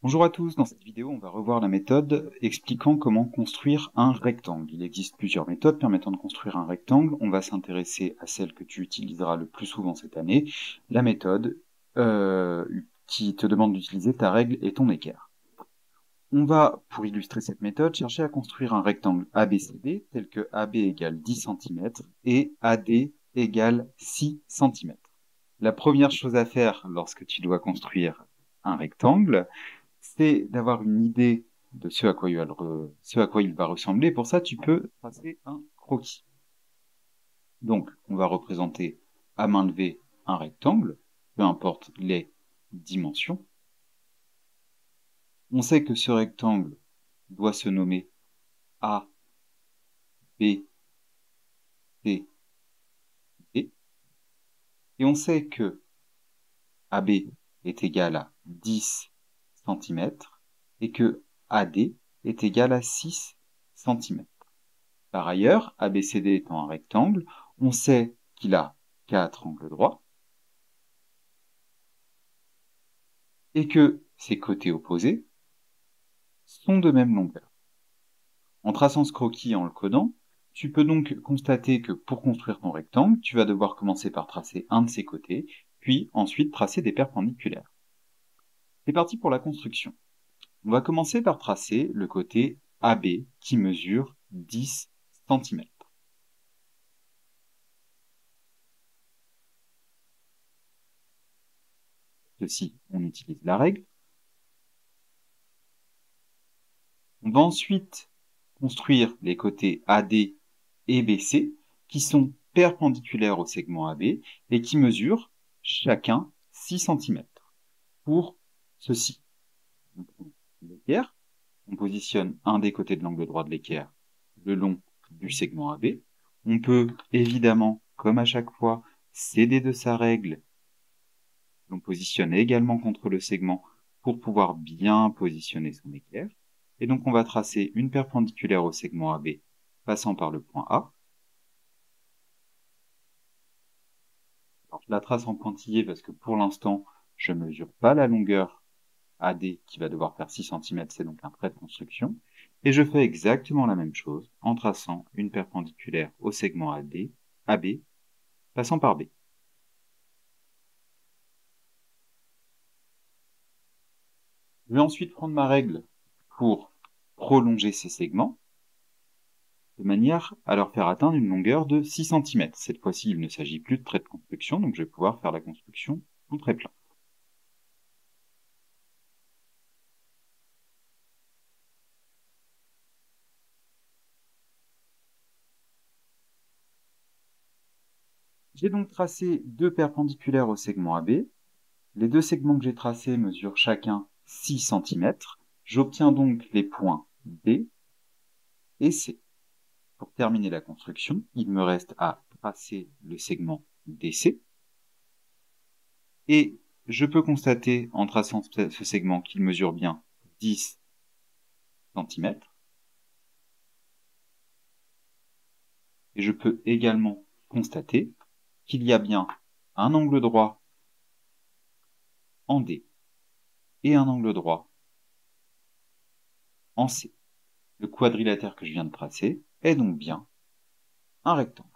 Bonjour à tous, dans cette vidéo on va revoir la méthode expliquant comment construire un rectangle. Il existe plusieurs méthodes permettant de construire un rectangle. On va s'intéresser à celle que tu utiliseras le plus souvent cette année, la méthode qui te demande d'utiliser ta règle et ton équerre. On va, pour illustrer cette méthode, chercher à construire un rectangle ABCD tel que AB égale 10 cm et AD égale 6 cm. La première chose à faire lorsque tu dois construire un rectangle, c'est d'avoir une idée de ce à quoi il va ressembler. Pour ça, tu peux tracer un croquis. Donc, on va représenter à main levée un rectangle, peu importe les dimensions. On sait que ce rectangle doit se nommer A, B, C, D. Et on sait que AB est égal à 10 cm et que AD est égal à 6 cm. Par ailleurs, ABCD étant un rectangle, on sait qu'il a 4 angles droits et que ses côtés opposés sont de même longueur. En traçant ce croquis et en le codant, tu peux donc constater que pour construire ton rectangle, tu vas devoir commencer par tracer un de ses côtés, puis ensuite tracer des perpendiculaires. C'est parti pour la construction. On va commencer par tracer le côté AB qui mesure 10 cm. Ceci, on utilise la règle. On va ensuite construire les côtés AD et BC qui sont perpendiculaires au segment AB et qui mesurent chacun 6 cm. Pour ceci, l'équerre, on positionne un des côtés de l'angle droit de l'équerre le long du segment AB. On peut évidemment, comme à chaque fois, s'aider de sa règle. On positionne également contre le segment pour pouvoir bien positionner son équerre. Et donc on va tracer une perpendiculaire au segment AB passant par le point A. Alors, je la trace en pointillé parce que pour l'instant, je ne mesure pas la longueur AD qui va devoir faire 6 cm, c'est donc un trait de construction. Et je fais exactement la même chose en traçant une perpendiculaire au segment AB, passant par B. Je vais ensuite prendre ma règle pour prolonger ces segments, de manière à leur faire atteindre une longueur de 6 cm. Cette fois-ci, il ne s'agit plus de trait de construction, donc je vais pouvoir faire la construction en trait plein. J'ai donc tracé deux perpendiculaires au segment AB. Les deux segments que j'ai tracés mesurent chacun 6 cm. J'obtiens donc les points B et C. Pour terminer la construction, il me reste à tracer le segment DC. Et je peux constater en traçant ce segment qu'il mesure bien 10 cm. Et je peux également constater qu'il y a bien un angle droit en D et un angle droit en C. Le quadrilatère que je viens de tracer est donc bien un rectangle.